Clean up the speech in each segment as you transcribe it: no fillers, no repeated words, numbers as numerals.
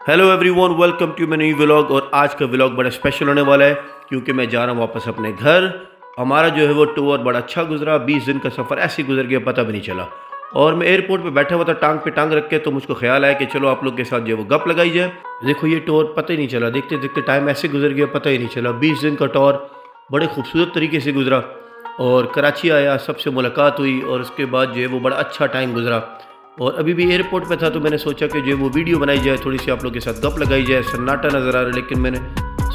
Hello everyone, welcome to my new vlog. और आज का व्लॉग बड़ा स्पेशल होने वाला है क्योंकि मैं जा रहा हूँ वापस अपने घर। हमारा जो है वो टूर बड़ा अच्छा गुजरा। 20 दिन का सफ़र ऐसे ही गुजर गया, पता भी नहीं चला। और मैं एयरपोर्ट पे बैठा हुआ था टांग पे टांग रख के, तो मुझको ख्याल आया कि चलो आप लोग के साथ जो है वो गप लगाई जाए। देखो ये टूर पता ही नहीं चला, देखते देखते टाइम ऐसे गुजर गया, पता ही नहीं चला। 20 दिन का टूर बड़े खूबसूरत तरीके से गुजरा। और कराची आया, सबसे मुलाकात हुई और उसके बाद जो है वो बड़ा अच्छा टाइम गुजरा। और अभी भी एयरपोर्ट पे था तो मैंने सोचा कि जो है वो वीडियो बनाई जाए, थोड़ी सी आप लोग के साथ गप लगाई जाए। सन्नाटा नज़र आ रहा है, लेकिन मैंने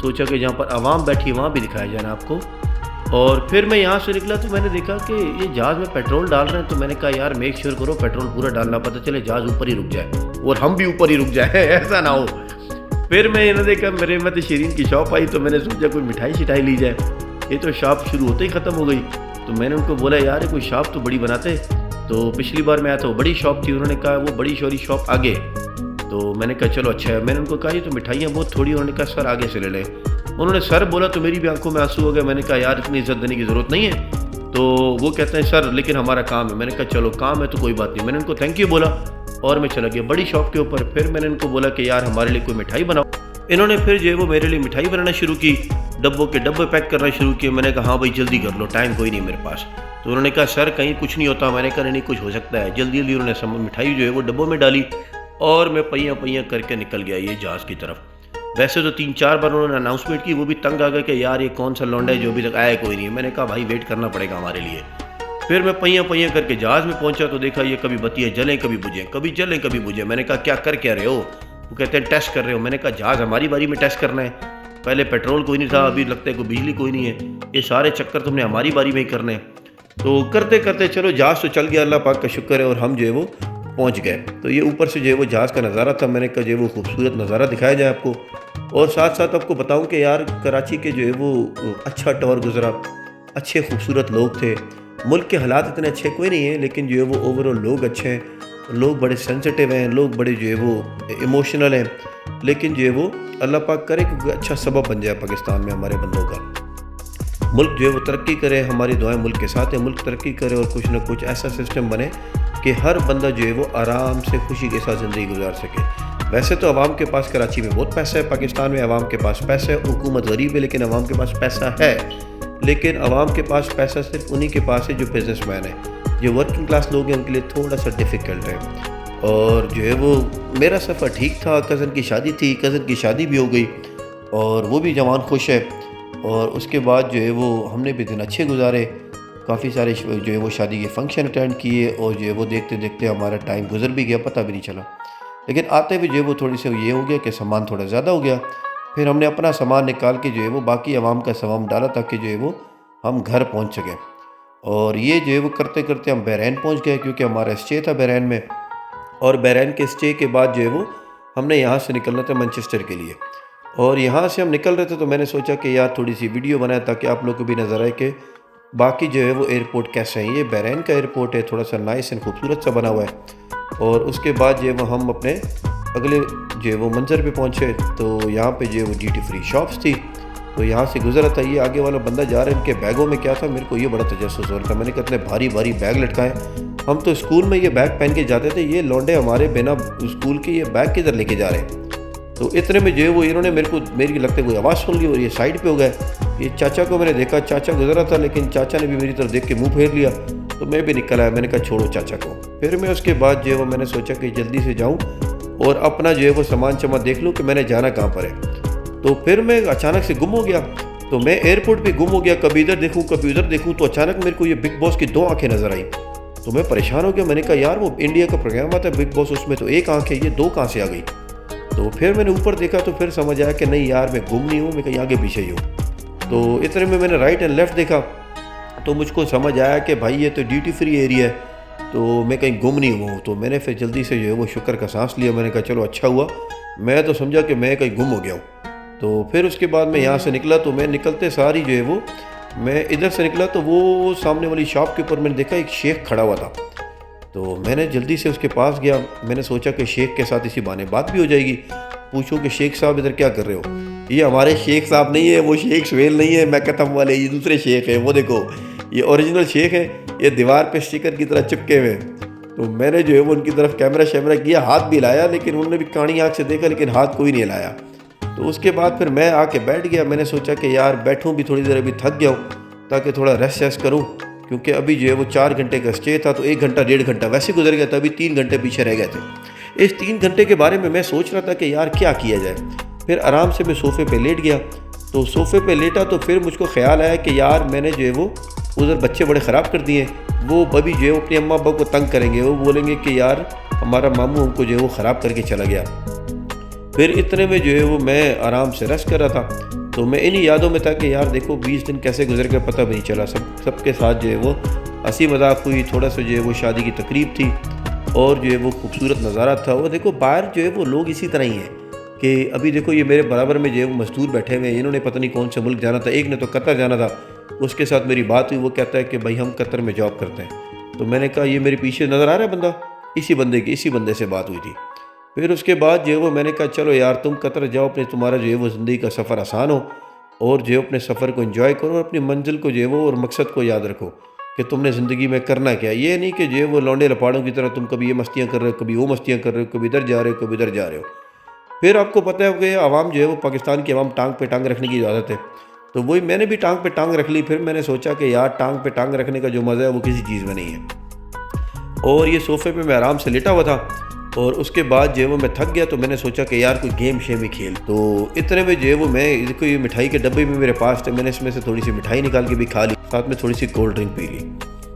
सोचा कि जहाँ पर आवाम बैठी है वहाँ भी दिखाया जाए ना आपको। और फिर मैं यहाँ से निकला तो मैंने देखा कि ये जहाज़ में पेट्रोल डाल रहे हैं, तो मैंने कहा यार मेक श्योर करो पेट्रोल पूरा डालना, पता चले जहाज़ ऊपर ही रुक जाए और हम भी ऊपर ही रुक जाए ऐसा ना हो। फिर मैं इन्हें देखा, मेरे मत शीरीन की शॉप आई, तो मैंने सोचा कोई मिठाई शिठाई ली जाए। ये तो शॉप शुरू होते ही ख़त्म हो गई। तो मैंने उनको बोला यार कोई शॉप तो बड़ी बनाते। तो पिछली बार मैं आया था वो बड़ी शॉप थी, उन्होंने कहा वो बड़ी शोरी शॉप आगे। तो मैंने कहा चलो अच्छा है। मैंने उनको कहा ये तो मिठाइयाँ बहुत थोड़ी, उन्होंने कहा सर आगे से ले लें। उन्होंने सर बोला तो मेरी भी आंखों में आंसू हो गए। मैंने कहा यार इतनी इज्जत देने की ज़रूरत नहीं है। तो वो कहते हैं सर लेकिन हमारा काम है। मैंने कहा चलो काम है तो कोई बात नहीं। मैंने उनको थैंक यू बोला और मैं चला गया बड़ी शॉप के ऊपर। फिर मैंने उनको बोला कि यार हमारे लिए कोई मिठाई बनाओ। इन्होंने फिर जो है वो मेरे लिए मिठाई बनाना शुरू की, डब्बों के डब्बे पैक करना शुरू किए। मैंने कहा हाँ भाई जल्दी कर लो, टाइम कोई नहीं मेरे पास। तो उन्होंने कहा सर कहीं कुछ नहीं होता। मैंने कहा नहीं कुछ हो सकता है। जल्दी जल्दी उन्होंने सब मिठाई जो है वो डब्बों में डाली और मैं पहियाँ पहियाँ करके निकल गया ये जहाज़ की तरफ। वैसे तो 3-4 बार उन्होंने अनाउंसमेंट की, वो भी तंग आ गए कि यार ये कौन सा लौंडा है जो अभी तक आया कोई नहीं है। मैंने कहा भाई वेट करना पड़ेगा हमारे लिए। फिर मैं पहियाँ पहियाँ करके जहाज़ में पहुंचा तो देखा ये कभी बत्तियाँ जलें कभी बुझें, कभी जलें कभी बुझें। मैंने कहा क्या कर क्या रहे हो? वो कहते हैं टेस्ट कर रहे हो। मैंने कहा जहाज़ हमारी बारी में टेस्ट करना है? पहले पेट्रोल कोई नहीं था, अभी लगता है कोई बिजली कोई नहीं है। ये सारे चक्कर तुमने हमारी बारी में ही करने हैं। तो करते करते चलो जहाज़ तो चल गया, अल्लाह पाक का शुक्र है। और हम जो है वो पहुंच गए। तो ये ऊपर से जो है वो जहाज़ का नज़ारा था। मैंने कहा जो है वो खूबसूरत नज़ारा दिखाया जाए आपको। और साथ साथ आपको बताऊं कि यार कराची के जो है वो अच्छा टूर गुजरा। अच्छे खूबसूरत लोग थे। मुल्क के हालात इतने अच्छे कोई नहीं है, लेकिन जो है वो ओवरऑल लोग अच्छे हैं। लोग बड़े सेंसिटिव हैं, लोग बड़े जो है वो इमोशनल हैं। लेकिन जो है वो अल्लाह पाक करे कि अच्छा सबब बन जाए पाकिस्तान में हमारे बंदों का। मुल्क जो है वो तरक्की करे, हमारी दुआएं मुल्क के साथ है। मुल्क तरक्की करे और कुछ ना कुछ ऐसा सिस्टम बने कि हर बंदा जो है वो आराम से खुशी के साथ ज़िंदगी गुजार सके। वैसे तो अवाम के पास कराची में बहुत पैसा है, पाकिस्तान में अवाम के पास पैसा है। हुकूमत गरीब है लेकिन अवाम के पास पैसा है। लेकिन अवाम के पास पैसा सिर्फ उन्हीं के पास है जो बिजनेसमैन है। जो वर्किंग क्लास लोग हैं उनके लिए थोड़ा सा डिफ़िकल्ट है। और जो है वो मेरा सफ़र ठीक था। कज़न की शादी थी, कज़न की शादी भी हो गई और वो भी जवान खुश है। और उसके बाद जो है वो हमने भी दिन अच्छे गुजारे। काफ़ी सारे जो है वो शादी के फंक्शन अटेंड किए और जो है वो देखते देखते हमारा टाइम गुजर भी गया, पता भी नहीं चला। लेकिन आते हुए जो है वो थोड़ी से ये हो गया कि सामान थोड़ा ज़्यादा हो गया। फिर हमने अपना सामान निकाल के जो है वो बाकी आवाम का सामान डाला ताकि जो है वो हम घर पहुंच सकें। और ये जो है वो करते करते हम बहरैन पहुंच गए क्योंकि हमारा स्टे था बहरैन में। और बहरैन के स्टे के बाद जो है वो हमने यहाँ से निकलना था मैनचेस्टर के लिए। और यहाँ से हम निकल रहे थे तो मैंने सोचा कि यार थोड़ी सी वीडियो बनाए ताकि आप लोग को भी नज़र आए कि बाकी जो है वो एयरपोर्ट कैसे है। ये बहरैन का एयरपोर्ट है, थोड़ा सा नाइस एंड खूबसूरत सा बना हुआ है। और उसके बाद जो है वो हम अपने अगले जो है वो मंजर पे पहुँचे तो यहाँ पे जो है वो ड्यूटी फ्री शॉप्स थी। तो यहाँ से गुजरा था, ये आगे वाला बंदा जा रहा है, इनके बैगों में क्या था मेरे को ये बड़ा तजस्सुस हो रहा था। मैंने कहा इतने भारी भारी बैग लटकाए। हम तो स्कूल में ये बैग पहन के जाते थे, ये लौंडे हमारे बिना स्कूल के ये बैग किधर लेके जा रहे हैं। तो इतने में जो है वो इन्होंने मेरी लगता है कोई आवाज़ सुन ली और ये साइड पे हो गए। ये चाचा को मैंने देखा, चाचा गुजरा था लेकिन चाचा ने भी मेरी तरफ देख के मुंह फेर लिया। तो मैं भी निकल आया, मैंने कहा छोड़ो चाचा को। फिर मैं उसके बाद जो है वो मैंने सोचा कि जल्दी से जाऊँ और अपना जो है वो सामान चमा देख लूँ कि मैंने जाना कहाँ पर है। तो फिर मैं अचानक से गुम हो गया। तो मैं एयरपोर्ट पे गुम हो गया, कभी इधर देखूँ कभी उधर देखूँ। तो अचानक मेरे को ये बिग बॉस की 2 आंखें नज़र आई। तो मैं परेशान हो गया। मैंने कहा यार वो इंडिया का प्रोग्राम आता है बिग बॉस, उसमें तो 1 आंख है, ये 2 कहाँ से आ गई। तो फिर मैंने ऊपर देखा तो फिर समझ आया कि नहीं यार मैं गुम नहीं हूँ, मैं कहीं आगे पीछे ही हूँ। तो इतने में मैंने राइट एंड लेफ़्ट देखा तो मुझको समझ आया कि भाई ये तो ड्यूटी फ्री एरिया है, तो मैं कहीं गुम नहीं हुआ हूँ। तो मैंने फिर जल्दी से जो है वो शुक्र का सांस लिया। मैंने कहा चलो अच्छा हुआ, मैं तो समझा कि मैं कहीं गुम हो गया हूँ। तो फिर उसके बाद मैं यहाँ से निकला तो मैं निकलते सारी जो है वो मैं इधर से निकला तो वो सामने वाली शॉप के ऊपर मैंने देखा एक शेख खड़ा हुआ था। तो मैंने जल्दी से उसके पास गया। मैंने सोचा कि शेख के साथ इसी बहाने बात भी हो जाएगी। पूछूं कि शेख साहब इधर क्या कर रहे हो। ये हमारे शेख साहब नहीं है, वो शेख सुहेल नहीं है मैं कथम वाले, ये दूसरे शेख है। वो देखो ये ओरिजिनल शेख है, ये दीवार पे स्टिकर की तरह चिपके हुए। तो मैंने जो है वो उनकी तरफ कैमरा शैमरा किया, हाथ भी लाया, लेकिन उन्होंने भी कानी आँख से देखा, लेकिन हाथ कोई नहीं लाया। तो उसके बाद फिर मैं आके बैठ गया। मैंने सोचा कि यार बैठूं भी थोड़ी देर, अभी थक गया हूँ, ताकि थोड़ा रेस्ट वेस्ट करूँ, क्योंकि अभी जो है वो 4 घंटे का स्टे था, तो 1 घंटा 1.5 घंटा वैसे गुजर गया था, अभी 3 घंटे पीछे रह गए थे। इस 3 घंटे के बारे में मैं सोच रहा था कि यार क्या किया जाए। फिर आराम से मैं सोफ़े पे लेट गया। तो सोफ़े पे लेटा तो फिर मुझको ख्याल आया कि यार मैंने जो है वो उधर बच्चे बड़े ख़राब कर दिए। वो अभी जो है वो अपने अम्मा अब्बा को तंग करेंगे, वो बोलेंगे कि यार हमारा मामू हमको जो है वो ख़राब करके चला गया। फिर इतने में जो है वो मैं आराम से रेस्ट कर रहा था। तो मैं इन्हीं यादों में था कि यार देखो 20 दिन कैसे गुजर गए पता भी नहीं चला। सबके साथ जो है वो हंसी मजाक हुई, थोड़ा सा जो है वो शादी की तकरीब थी, और जो है वो खूबसूरत नज़ारा था। और देखो बाहर जो है वो लोग इसी तरह ही हैं कि अभी देखो ये मेरे बराबर में जो है वो मजदूर बैठे हुए हैं, इन्होंने पता नहीं कौन से मुल्क जाना था, एक ने तो कतर जाना था। उसके साथ मेरी बात हुई, वो कहता है कि भाई हम कतर में जॉब करते हैं। तो मैंने कहा ये मेरे पीछे नज़र आ रहा है बंदा, इसी बंदे से बात हुई थी। फिर उसके बाद जो है वो मैंने कहा चलो यार तुम कतर जाओ, अपने तुम्हारा जो है वो ज़िंदगी का सफ़र आसान हो, और जो है अपने सफ़र को एंजॉय करो, और अपनी मंजिल को जो है वो और मकसद को याद रखो कि तुमने ज़िंदगी में करना क्या है। ये नहीं कि जो है वो लौंडे लपाड़ों की तरह तुम कभी ये मस्तियाँ कर रहे हो, कभी वो मस्तियाँ कर रहे हो, कभी इधर जा रहे हो, कभी इधर जा रहे हो। फिर आपको पता है कि आवाम जो है वो पाकिस्तान की आवाम टांग पे टांग रखने की आदत है। तो वही मैंने भी टांग पे टांग रख ली। फिर मैंने सोचा कि यार टांग पे टांग रखने का जो मज़ा है वो किसी चीज़ में नहीं है। और ये सोफ़े पे मैं आराम से लेटा हुआ था, और उसके बाद जो है वो मैं थक गया। तो मैंने सोचा कि यार कोई गेम शेम ही खेल। तो इतने में जो है वो मैं देखो ये मिठाई के डब्बे भी मेरे पास थे, मैंने इसमें से थोड़ी सी मिठाई निकाल के भी खा ली, साथ में थोड़ी सी कोल्ड ड्रिंक पी ली।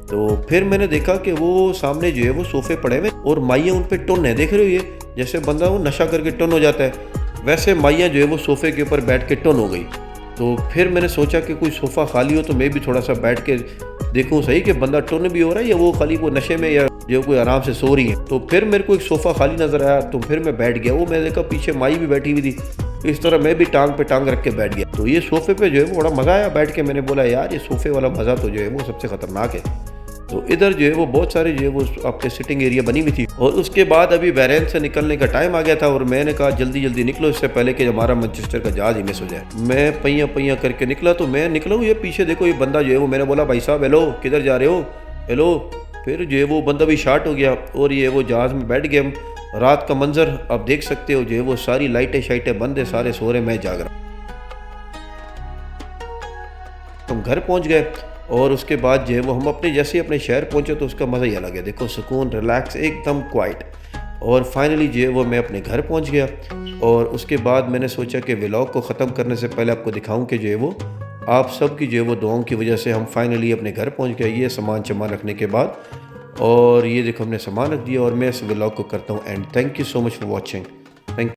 तो फिर मैंने देखा कि वो सामने जो है वो सोफ़े पड़े हुए, और माइयाँ उन पर टुन है। देख रहे हो ये जैसे बंदा वो नशा करके टुन हो जाता है, वैसे माइयाँ जो है वो सोफ़े के ऊपर बैठ के टुन हो गई। तो फिर मैंने सोचा कि कोई सोफ़ा खाली हो तो मैं भी थोड़ा सा बैठ के देखूं सही कि बंदा टुन भी हो रहा है या वो खाली वो नशे में या जो कोई आराम से सो रही है। तो फिर मेरे को एक सोफ़ा खाली नज़र आया, तो फिर मैं बैठ गया। वो मैं देखा पीछे माई भी बैठी हुई थी, इस तरह मैं भी टांग पे टांग रख के बैठ गया। तो ये सोफ़े पे जो है वो बड़ा मज़ा आया बैठ के। मैंने बोला यार ये सोफ़े वाला मज़ा तो जो है वो सबसे ख़तरनाक है। तो इधर जो है वो बहुत सारे जो है वो आपके सिटिंग एरिया बनी हुई थी। और उसके बाद अभी बहरैन से निकलने का टाइम आ गया था, और मैंने कहा जल्दी जल्दी निकलो इससे पहले कि हमारा मैनचेस्टर का जहाज़ ही मिस हो जाए। मैं पैया पैया करके निकला। तो मैं निकला हूँ, ये पीछे देखो ये बंदा जो है वो, मैंने बोला भाई साहब हेलो किधर जा रहे हो, हेलो। फिर जो है वो बंदा भी शार्ट हो गया, और ये वो जहाज़ में बैठ गए हम। रात का मंजर आप देख सकते हो, जो है वो सारी लाइटें शाइटें बंद है, सारे सो रहे, मैं जाग रहा। हम घर पहुँच गए, और उसके बाद जो है वो हम अपने जैसे ही अपने शहर पहुँचे तो उसका मज़ा ही अलग है। देखो सुकून, रिलैक्स, एकदम क्वाइट। और फाइनली जो है वो मैं अपने घर पहुँच गया। और उसके बाद मैंने सोचा कि व्लॉग को ख़त्म करने से पहले आपको दिखाऊं कि जो है वो आप सब की जो है वो दुआओं की वजह से हम फाइनली अपने घर पहुँच गए, ये सामान रखने के बाद। और ये देखो हमने सामान रख दिया, और मैं इस व्लॉग को करता हूँ and. Thank you so much for watching.